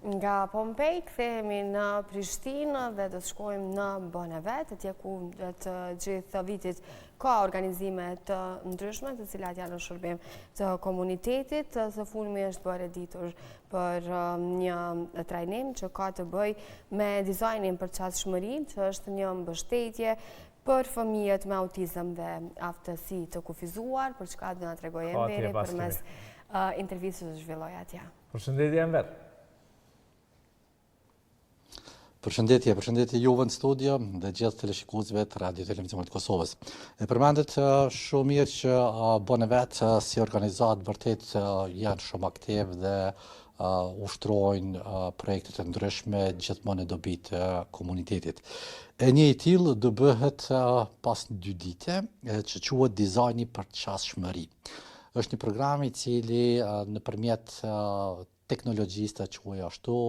Nga Pompej kthehemi në Prishtinë dhe do të shkojmë në Bonevet, atje ku të gjithë vitit ka organizime të ndryshme, të cilat janë në shërbim të komunitetit. Së fundmi është bërë ditur për një trajnim që ka të bëj me dizajnin për qasshmëri, që është një mbështetje për fëmijët me autizëm dhe aftësi të kufizuar, për çka do na tregojë Enveri përmes intervistës që zhvilloi atje. Përshëndetje Enver. Përshëndetje juve në studio dhe gjithë teleshikuesve të Radio Televizionit Kosovës. E përmendet shumë mirë që Bonevet si organizat vërtet janë shumë aktiv dhe ushtrojnë projekte të ndryshme gjithmonë në dobi të komunitetit. E një i tillë do bëhet pas 2 dite që quhet dizajni për qasshmëri. Është një program i cili nëpërmjet teknologjisë të quaj ashtu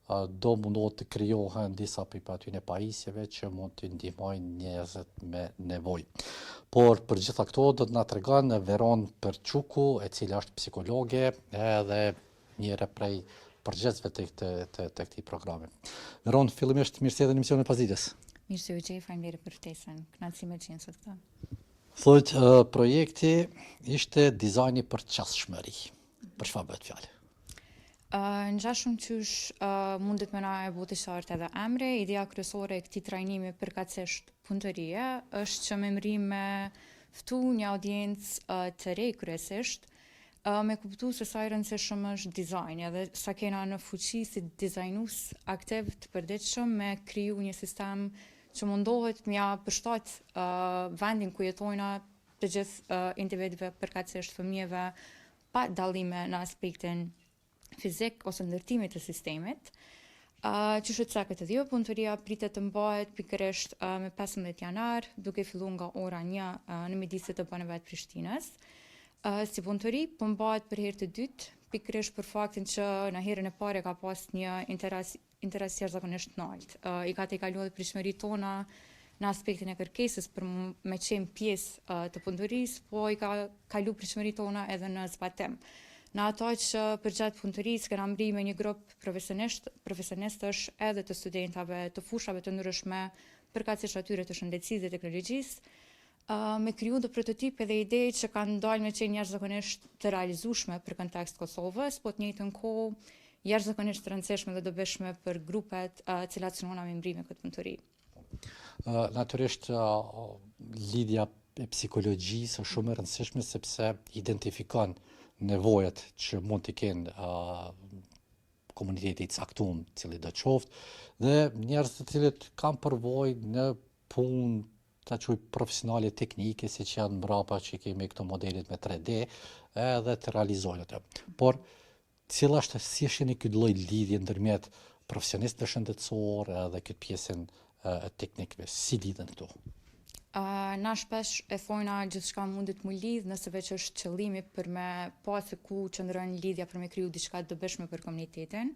do mundohet të krijohen disa prej atyre pajisjeve që mund të ndihmojnë njerëzit me nevojë. Por për gjitha këto do të na tregon Veron Perçuku, e cila është psikologe edhe njëra prej përgjegjësve të këtij programi. Veron, fillimisht mirë se erdhe në emisionin e Pasdites. Mirë se u gjej, faleminderit për ftesën. Kënaqësi me qenë sot këtu. Thotë projekti ishte dizajni për qasshmëri. Për çfarë bëhet fjalë? Ngjashëm qysh mundet me na e botë qartë edhe emri, ideja kryesore e këtij trajnimi përkatësisht punëtorie është që me mrim me ftu një audiencë të re kryesisht, me kuptu se sa i rëndësishëm është dizajni edhe sa kena në fuqi si dizajnues aktiv të përditshëm me kriju një sistem që mundohet m'ja përshtat vendin ku jetojna të gjithë individëve përkatësisht fëmijëve pa dallime në aspektin fizik ose ndërtimit të sistemit. Që shëtësa këtë dhjo, punëtoria pritet të mbahet pikërisht me 15 janar, duke filluar nga ora 1 në midisët të Bonevet Prishtinës. Si punëtori, mbahet për herë të dytë, pikërisht për faktin që në herën e parë ka pas një interes jashtëzakonisht lartë. I ka të kaluar pritshmëritë tona në aspektin e kërkesës për me qenë pjesë të punëtorisë, po i ka kalu pritshmëritë tona edhe në zbatim. Në ato që përgjatë punëtorisë kena mri me një grup profesionistësh edhe të studentave të fushave të ndryshme përkatësisht atyre të shëndetësisë dhe teknologjisë, me kriju dhe prototipe dhe ide që kanë dalë me qenë jashtëzakonisht të realizueshme për kontekst Kosovës, po të njëjtën kohë jashtëzakonisht të rëndësishme dhe dobishme për grupet cilat synojnë me mri me këtë punëtori. Natyrisht lidhja e psikologjisë është shumë e rëndësishme sepse identifikon nevojat që mund të kenë komuniteti i caktuar, i cili do të qoftë, dhe njerëz të cilët kanë përvojë në punë ta quaj profesionale teknike, siç janë mbrapa që kemi këto modelet me 3D, edhe të realizojnë ato. Por cila është si është ky lloj lidhje ndërmjet profesionistëve shëndetësor edhe këtë pjesën e teknikëve, si lidhen këtu? Na shpesh e thojna gjithçka mundet mu lidh nëse veç është qëllimi për me pa se ku qëndron lidhja për me kriju diçka të dobishme për komunitetin.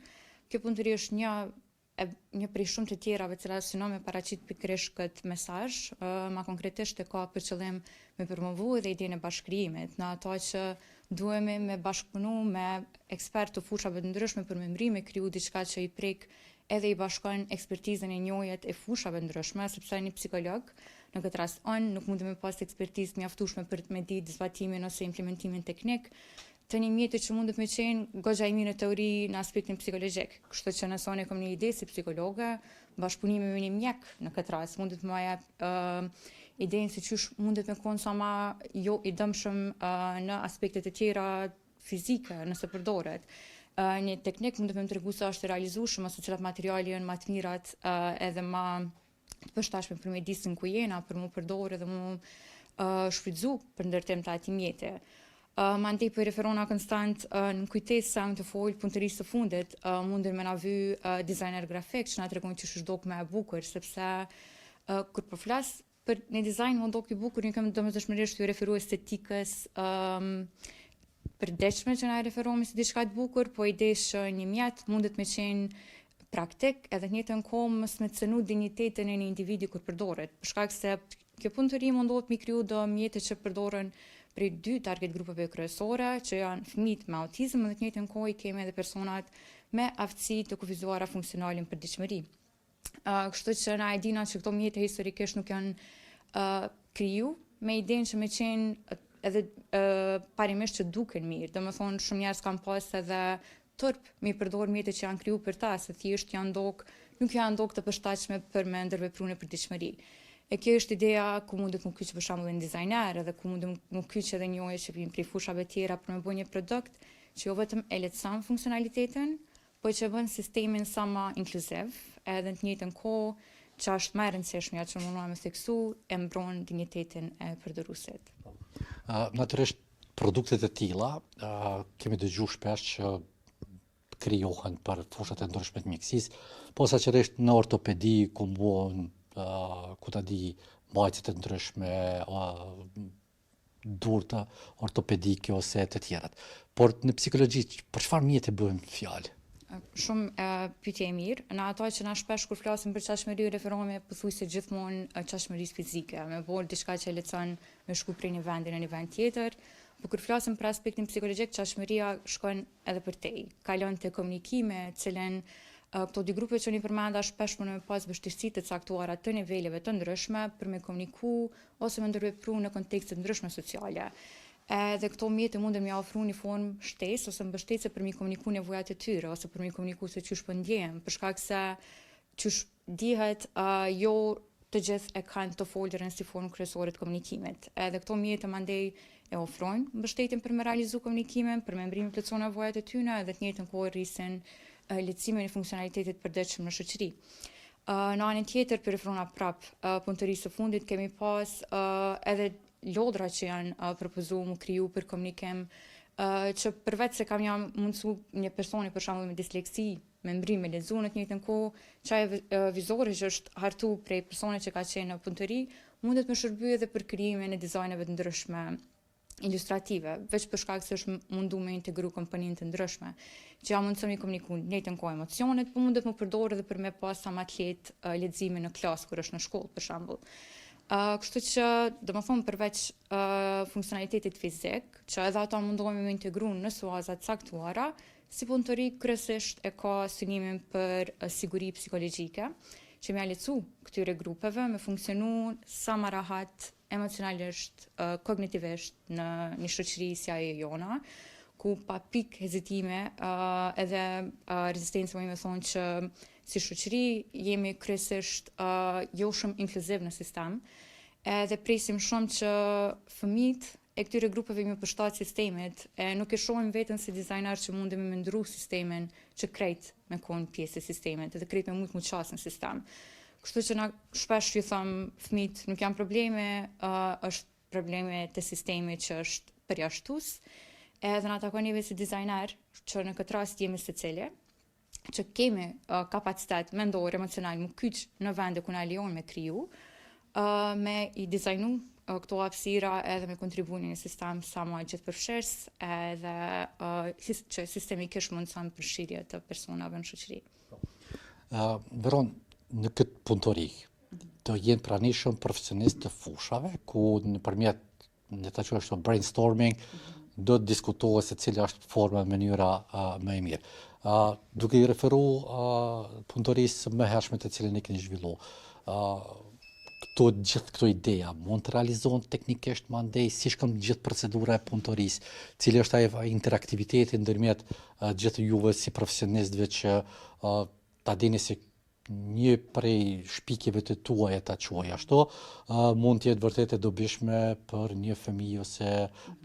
Kjo punëtori është një prej shumë të tjerave të cilat synon me paraqit pikërisht këtë mesazh, ma konkretisht e ka për qëllim me promovu edhe idenë e bashkëkrijimit, në ato që duhemi me bashkëpunu me ekspertë të fushave të ndryshme për me mri me kriju diçka që i prek edhe i bashkon ekspertizën e njohjet e fushave ndryshme, sepse një psikolog në këtë rast nuk mund të me pas ekspertizë mjaftueshme për të me ditë zbatimin ose implementimin teknik të një mjeti që mundet me qenë goxha i mirë në teori në aspektin psikologjik. Kështu që nëse unë kam një ide si psikologe, bashkëpunimi me një mjek në këtë rast mundet me jap idenë se çysh mundet me qenë sa më jo i dëmshëm në aspektet e tjera fizike nëse përdoret. Një teknik mundet me më tregu se është realizueshëm ose cilat materiale janë më të mirat edhe më të përshtatshme për mjedisin ku jena, për mu përdorë dhe mu shfrytzu për ndërtim të atij mjeti. Mandej për referona konstant në kujtesë sa të folë punëtorisë së fundit, mundin me na vy dizajner grafik që na tregon që është dok me e bukur, sepse kur po flas për një dizajn më dok i bukur, një kam domosdoshmërisht të referu estetikës përditshme që na referohemi si diçka të bukur, po idesh që një mjet mundet me qenë praktik edhe në njëjtën kohë mos me cënu dinjitetin e një individi kur përdoret. Për shkak se kjo punëtori mundohet me kriju do mjete që përdoren prej 2 target grupeve kryesore, që janë fëmijët me autizëm dhe në të njëjtën kohë kemi edhe personat me aftësi të kufizuara funksionale në përditshmëri. Kështu që na e dina që këto mjete historikisht nuk janë kriju me idenë që me qenë edhe parimisht që duken mirë. Domethënë shumë njerëz kanë pas edhe turp me përdor mjete që janë kriju për ta, se thjesht nuk janë ndok të përshtatshme për me ndërvepru në përditshmëri. E kjo është ideja ku mundet më kyç për shembull një dizajner, edhe ku mundet më kyç edhe njëri që vjen prej fushave tjera për me bërë një produkt që jo vetëm e lehtëson funksionalitetin, po që bën sistemin sa më inkluziv, edhe në të njëjtën kohë që është më e rëndësishme që mundohem me theksu e mbron dinjitetin e përdoruesit. Natyrisht produktet e tilla kemi dëgjuar shpesh që krijohen për fushat e ndryshme të mjekësisë, posaçërisht në ortopedi ku mbohen ku ta di mbajtjet e ndryshme, durta ortopedike ose të tjerat. Por në psikologji për çfarë mjete bëhen fjalë? Shumë pyetje e mirë. Në ato që na shpesh kur flasim për çashmëri referohemi pothuajse gjithmonë çashmërisë fizike, me bërë diçka që lehtëson me shku prej një vendi në një vend tjetër. Po kur flasim për aspektin psikologjik, çashmëria shkon edhe për te. Kalon te komunikime, cilën këto dy grupe që unë i përmenda shpesh mund me pas vështirësi të caktuara të niveleve të ndryshme për me komuniku ose me ndërvepru në kontekste të ndryshme sociale. Dhe këto mjete mundën me ofru një formë shtesë ose mbështetje për me komuniku nevojat e tyre ose për me komuniku se çysh po ndjehem, për shkak se çysh dihet jo të gjithë e kanë të folërën si formë kryesore të komunikimit. Edhe këto mjete mandej e ofrojnë mbështetjen për me realizu komunikimin, për me mbrimi plotësu nevojat e tyre edhe të njëjtën kohë rrisin lehtësimin e funksionalitetit përditshëm në shoqëri. Në anën tjetër për referona prap punëtorisë së fundit kemi pas edhe lodra që janë propozuar më kriju për komunikim që përveç se kam jam mundësu një personi për shembull me disleksi me mbrim me lexu në të njëjtën kohë çaj vizore që është hartu prej personit që ka qenë në punëtori mundet më shërbyer edhe për krijimin e dizajneve të ndryshme ilustrative, veç për shkak se është mundu me integru kompaninë të ndryshme, që ja mundëson me komuniku në njëjtën kohë emocionet, po mundet më përdorë edhe për me pas sa më të lehtë lexime në klasë kur është në shkollë për shembull. Kështu që domethënë përveç funksionalitetit fizik, që edhe ata mundohemi me integru në suaza të caktuara, si punëtori kryesisht e ka synimin për siguri psikologjike, që më lehtësu këtyre grupeve me funksionu sa më rahat emocionalisht, kognitivisht në një shoqëri si ajo jona, ku pa pikë hezitime edhe rezistencë më thonë që si shoqëri jemi kryesisht jo shumë inkluziv në sistem, edhe presim shumë që fëmijët e këtyre grupeve më përshtat sistemit, nuk e shohim veten si dizajner që mundemi me ndrru sistemin që krejt me kon pjesë e sistemit, edhe krejt me mujt më qas në sistem. Kështu që na shpesh ju them fëmijët nuk janë probleme, është probleme të sistemit që është përjashtues. Edhe na takon neve si dizajner, që në këtë rast jemi secili, që kemi kapacitet mendor, emocional, më kyç në vende ku na lejon me kriju, me i dizajnu këto hapësira edhe me kontribuin në sistem sa më gjithëpërfshirës edhe që sistemikisht mundson përfshirje të personave në shoqëri. Veron, në këtë punëtori do jenë pranishëm profesionist të fushave, ku nëpërmjet le ta quash brainstorming do të diskutohet se cila është forma, mënyra më e mirë. Duke i referuar punëtorisë më hershme të cilën e keni zhvilluar, gjithë këto ideja mund të realizohen teknikisht mandej, si shkon gjithë procedura e punëtorisë, cili është ai interaktiviteti ndërmjet gjithë juve si profesionistëve që ta dini se një prej shpikjeve të tuaja ta quaj ashtu, mund të jetë vërtet e dobishme për një fëmijë ose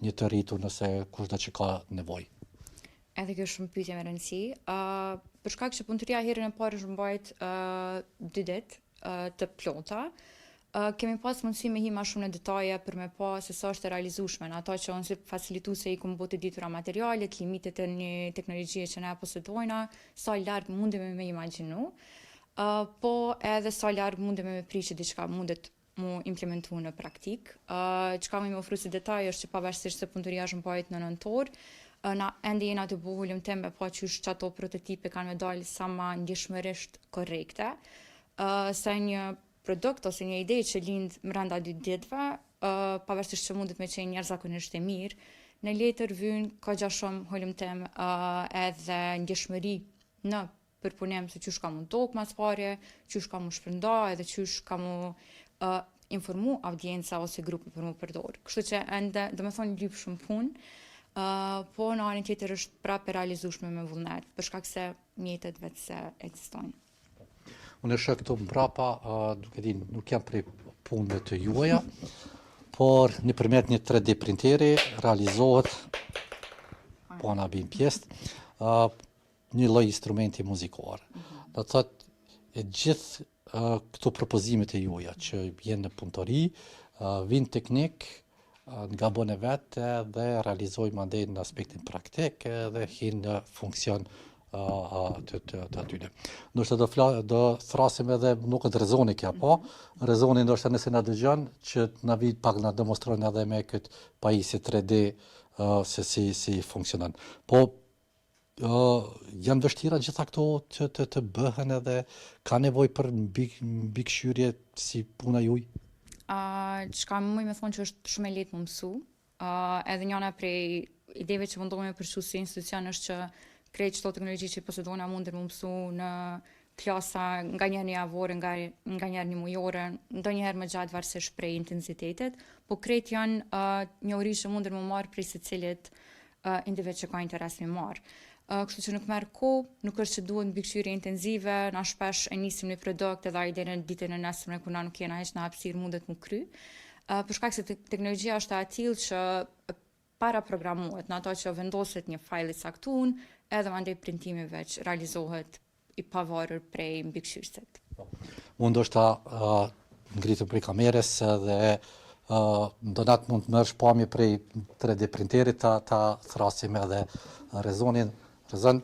një të rritur nëse kushdo që ka nevojë. Edhe kjo shumë pyetje me rëndësi. Për shkak që punëtoria herën e parë është mbajt 2 ditë të plota, kemi pas mundësi me hi ma shumë në detaje për me pa se sa është e realizueshme në ato që unë si facilituese i kumë botë ditura materialet, limitet e një teknologjie që ne posedojna, sa larg mundemi me imagjinu, po edhe sa larg mundemi me prish që diçka mundet mu implementu në praktik. Çka më ofru si detaj është që pavarësisht se punëtoria është mbajt në nëntor, na ende jena të buhullum tem me pa qysh që ato prototipe kanë me dalë sa ma ndjeshmërisht korrekte, sa një produkt ose një ide që lind brenda 2 ditëve, pavarësisht që mundet me qenë njerëzakonisht e mirë, në letër vyn ka gja shumë holum tem edhe ndjeshmëri në përpunim se qysh ka mu tokë mas pare, qysh ka mu shpërnda edhe qysh ka mu informu audienca ose grupi për mu përdorë. Kështu që ende, dhe me thonë lyp shumë punë, po në anën tjetër është prapë e realizueshme me vullnet, për shkak se mjetet vetë se ekzistojnë. Unë e shë këtu mbrapa, duke di, nuk jam prej punëve të juaja, por nëpërmjet një 3D printeri realizohet, po na bim pjesë, një lloj instrumenti muzikor. Do të thotë, e gjithë këto propozimet e juaja që jenë në punëtori, vinë teknik, nga bën e vetë dhe realizojmë mandej në aspektin praktik dhe hinë në funksion të atyre. Ndoshta do thrasim edhe nuk është rezoni kja, po rezoni ndoshta nëse na dëgjon që na vit pak na demonstrojnë edhe me këtë pajisje 3D se si funksionon. Po janë vështira gjitha këto të bëhen edhe ka nevojë për mbikëqyrje si puna juaj? Çka muj me thonë që është shumë e lehtë më mësu. Edhe njëna prej ideve që mundohemi me përshtu si institucion është që krejt çdo teknologji që posedojna mundet më mësu në klasa nga njerë një javore, nga njerë një mujore, ndonjëherë më gjatë varësisht prej intensitetit, po krejt janë njohuri që mundet më marë prej secilit individ që ka interes me marë. Kështu që nuk merr kohë, nuk është që duhet mbikëqyrje intenzive, na shpesh e nisim një produkt edhe ai deri në ditën e nesërme kur na nuk jena hiç në hapësirë mundet më kry. Për shkak se teknologjia është e tillë që para programohet, në ato që vendoset një fajl i caktuar, edhe mandej printimi veç realizohet i pavarur prej mbikëqyrësit. Unë ndoshta ngritur prej kamerës dhe ndonat mund të merresh pamje prej 3D printerit ta thrasim edhe rezonin. Rezon,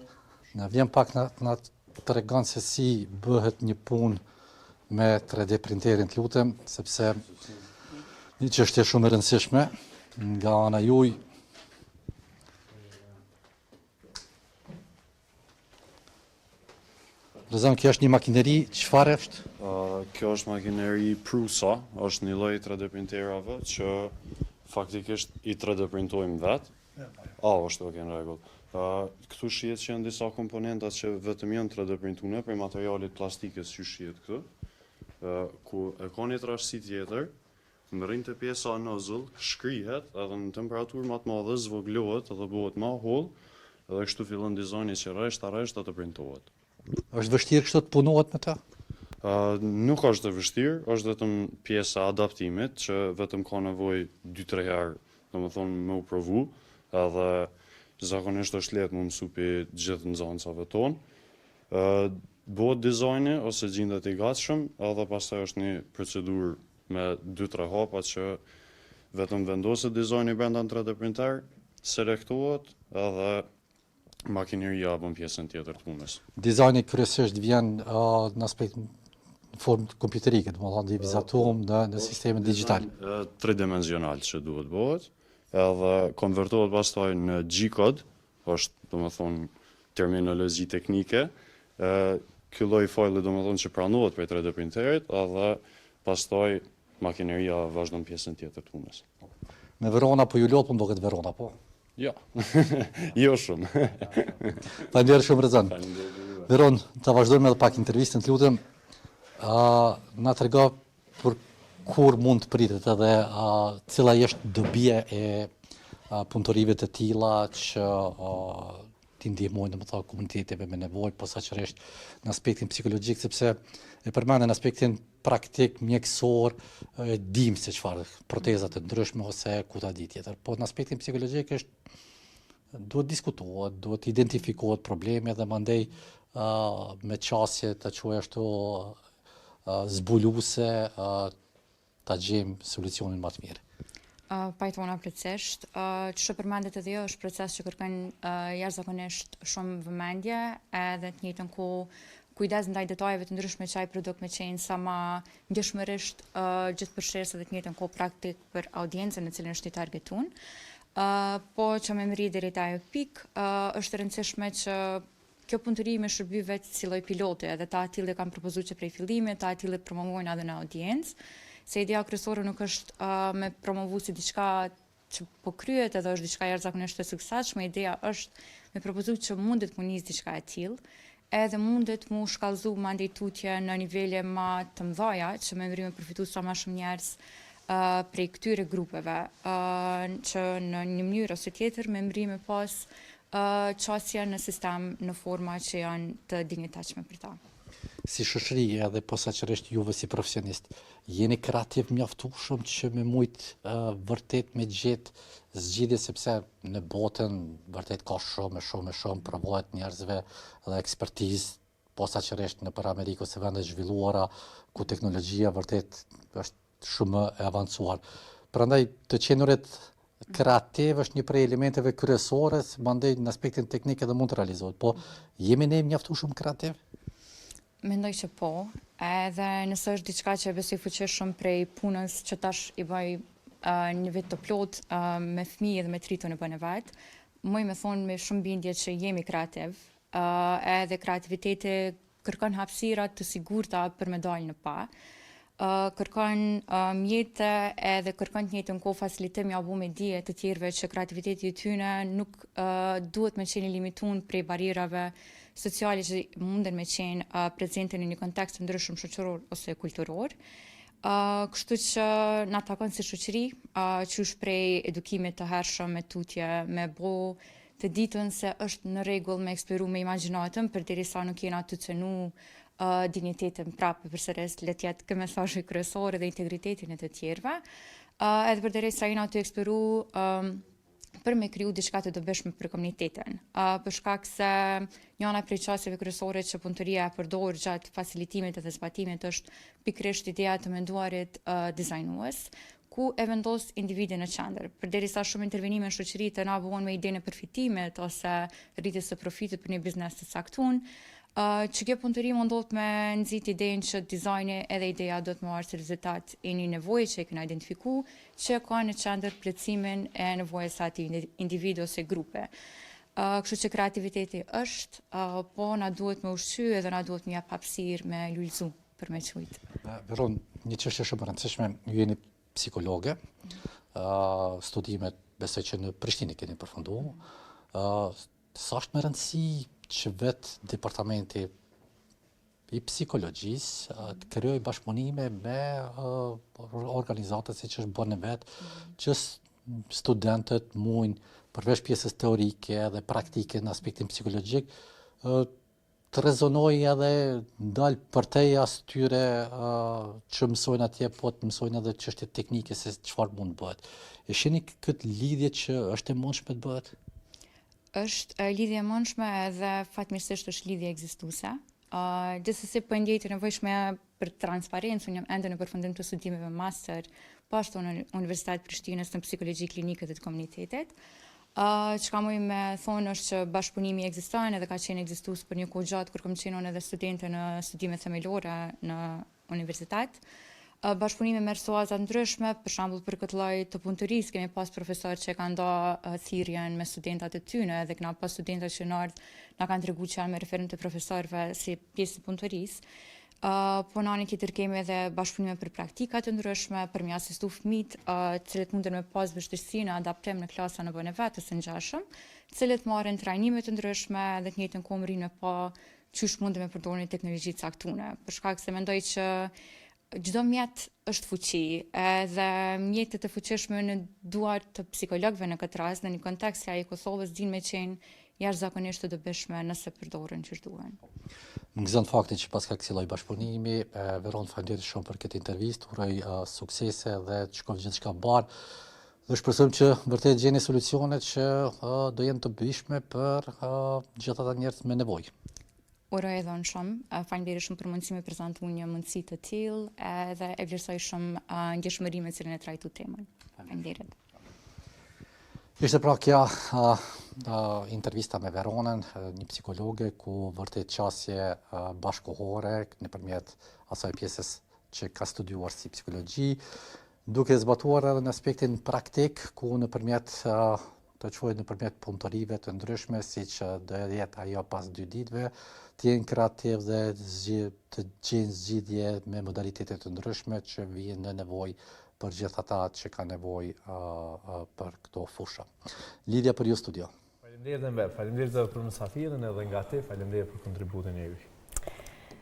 në vjen pak na tregon se si bëhet një punë me 3D printerin, të lutem, sepse një çështje shumë e rëndësishme nga ana juaj. Rezon, kjo është një makineri, çfarë është? Kjo është makineri Prusa, është një lloj 3D printerave që faktikisht i 3D printojmë vetë. Është në rregull. Këtu shihet që janë disa komponenta që vetëm janë 3D printuar prej materialit plastikës që shihet këtu, ku e ka një trashësi tjetër, mbërrin te pjesa nozzle, shkrihet edhe në temperaturë më të madhe zvogëlohet edhe bëhet më holl, edhe kështu fillon dizajni që rresht të printohet. Është vështirë kështu të punohet me ta? Nuk është e vështirë, është vetëm pjesa adaptimit që vetëm ka nevojë 2-3 herë, domethënë me u provu, edhe zakonisht është lehtë më mësu për gjithë nxënësave tonë. Bëhet dizajni ose gjendet i gatshëm, edhe pastaj është një procedurë me 2-3 hapa që vetëm vendoset dizajni brenda në 3D printer, selektohet edhe makineria bën pjesën tjetër të punës. Dizajni kryesisht vjen në aspekt në formë kompjuterike, domethënë divizatuar në sistemin digital. Tridimensional që duhet bëhet, edhe konvertohet pastaj në G-code, është domethënë terminologji teknike. Ky lloj fajli domethënë që pranohet prej 3D printerit, edhe pastaj makineria vazhdon pjesën tjetër të punës. Me Verona po ju lot, po duket Verona po. Jo. Jo shumë. Faleminderit shumë Rezan. Veron, ta vazhdojmë edhe pak intervistën, të lutem. Na trego për kur mund të pritet edhe cila është dobia e punëtorive të tilla që ti ndihmojnë domethënë komuniteteve me nevojë, posaçërisht në aspektin psikologjik, sepse e përmendën në aspektin praktik, mjekësor, dim se çfarë proteza të ndryshme ose ku ta di tjetër. Po në aspektin psikologjik duhet diskutohet, duhet identifikohet problemi dhe mandej me qasje të quaj ashtu zbuluese ta gjejmë solucionin më të mirë. Pajtona plotësisht. Që përmendet edhe jo është proces që kërkon jashtëzakonisht shumë vëmendje edhe të njëjtën kohë kujdes ndaj detajeve të ndryshme që ai produkt me qenë sa më ngjashmërisht gjithëpërfshirës edhe të njëjtën kohë praktik për audiencën në cilën është i targetuar. Po që me mri deri te ajo pikë, është e rëndësishme që kjo punëtori me shërby vetë si lloj piloti, edhe ta tillë kanë propozuar që prej fillimit, ta tillë promovojnë edhe në audiencë. Se idea kryesore nuk është me promovu si diçka që po kryet edhe është diçka jashtëzakonisht e suksesshme, ideja është me propozu që mundet të nis diçka e tillë, edhe mundet mu shkallëzu mandej tutje në nivele ma të mdhaja, që me mëri me përfitu sa ma shumë njerës prej këtyre grupeve, që në një mënyrë ose tjetër me mëri me pas qasje në sistem në forma që janë të dinjitashme për ta. Si shoqëri edhe posaçërisht juve si profesionist, jeni kreativ mjaftueshëm që me mujt vërtet me gjetë zgjidhje, sepse në botën vërtet ka shumë provohet njerëzve dhe ekspertizë, posaçërisht në për Amerikë ose vende zhvilluara ku teknologjia vërtet është shumë e avancuar. Prandaj të qenurit kreativ është një prej elementeve kryesore, mandej në aspektin teknik edhe mund të realizohet, po jemi ne mjaftueshëm kreativ? Mendoj që po, edhe nëse është diçka që besoj fuqishëm prej punës që tash i bëj një vit të plot me fëmijë dhe me tritu në bënë vetë, muj me thonë me shumë bindje që jemi kreativ, edhe kreativiteti kërkon hapësira të sigurta për me dalë në pa, kërkon mjete edhe kërkon të njëjtën kohë facilitim ja bu me dije të tjerëve që kreativiteti i tyre nuk duhet me qenë limitun prej barierave sociale që munden me qenë prezente në një kontekst të ndryshëm shoqëror ose kulturor. Kështu që na takon si shoqëri, qysh prej edukimit të hershëm me tutje, me bo të ditën se është në rregull me eksploru me imagjinatën, përderisa nuk jena të cenu dignitetin prapë, përsëris le të jetë ky mesazhi kryesor dhe integritetin e të tjerëve. Edhe përderisa jena të eksploru për me kriju diçka të dobishme për komunitetin. Për shkak se njëna prej çështjeve kryesore që punëtoria e përdor gjatë facilitimit dhe zbatimit është pikërisht ideja të menduarit dizajnues, ku e vendos individin në qendër. Përderisa shumë intervenime në shoqëri të na bëhen me idenë e përfitimit ose rritjes së profitit për një biznes të caktuar, që kjo punëtori mundohet me nxit idenë që dizajni edhe ideja do të marrë si rezultat e një nevoje që e kena identifiku, që ka në qendër plotësimin e nevojës së atij individu ose grupe. Kështu që kreativiteti është, po na duhet me ushqy edhe na duhet me jap hapësirë me lulëzu për me qujt. Veron, një çështje shumë e rëndësishme, ju jeni psikologe, studimet besoj që në Prishtinë keni përfunduar. Sa është me rëndësi që vetë departamenti i psikologjisë të krijoj bashkëpunime me organizata siç është Bone Vet, që studentët mund përveç pjesës teorike dhe praktike në aspektin psikologjik të rezonojë edhe ndal përtej as tyre që mësojnë atje, po të mësojnë edhe çështje teknike se çfarë mund bëhet. E shihni këtë lidhje që është e mundshme të bëhet? Është lidhje e mundshme edhe fatmirësisht është lidhje ekzistuese. Gjithsesi po ndjej të nevojshme për transparencë, unë jam ende në përfundim të studimeve master, po ashtu në Universitetin e Prishtinës në psikologji klinike dhe të komunitetit. Çka muj me thonë është që bashkëpunimi ekziston edhe ka qenë ekzistues për një kohë gjatë kur kam qenë edhe studente në studime themelore në universitet. Bashkëpunime me rrethoza ndryshme, për shembull për këtë lloj të punëtorisë kemi pas profesorë që kanë nda thirrjen me studentat e tyre dhe kena pas studenta që na kanë treguar që janë me referent të profesorëve si pjesë e punëtorisë. Po në anën tjetër kemi edhe bashkëpunime për praktika të ndryshme, për me asistu fëmijët, të cilët munden me pas vështirësi në adaptim në klasa në Bone Vet ose ngjashëm, të cilët marrin trajnime të ndryshme dhe të njëjtën kohë rrinë me pa çysh munden me përdorni teknologji të caktuara. Për shkak se mendoj që çdo mjet është fuqi, edhe mjetet e fuqishme në duart të psikologëve në këtë rast, në një kontekst që ai Kosovës din me qenë jashtëzakonisht të dobishme nëse përdoren që duhen. Më gëzon faktin që pas ka kësaj lloj bashkëpunimi, Veron, faleminderit shumë për këtë intervistë, uroj suksese dhe të shkojë gjithçka mbar. Dhe shpresojmë që vërtet gjeni solucione që do jenë të bijshme për gjithë ata njerëz me nevojë. Uroj edhe unë shumë, faleminderit shumë për mundësinë me prezantu një mundësi të tillë edhe e vlerësoj shumë ndjeshmërinë me cilën e trajtu temën. Faleminderit. Ishte pra kjo intervista me Veronën, një psikologe ku vërtet qasje bashkëkohore nëpërmjet asaj pjesës që ka studiuar si psikologji, duke zbatuar edhe në aspektin praktik ku nëpërmjet nëpërmjet punëtorive të ndryshme, siç do jetë ajo pas 2 ditëve, të jenë kreativ dhe të gjejnë zgjidhje me modalitete të ndryshme që vijnë në nevojë për gjithë ata që ka nevojë për këto fusha. Lidhja për ju studio. Faleminderit edhe mber, faleminderit edhe për mysafirën edhe nga ti, faleminderit për kontributin e juaj.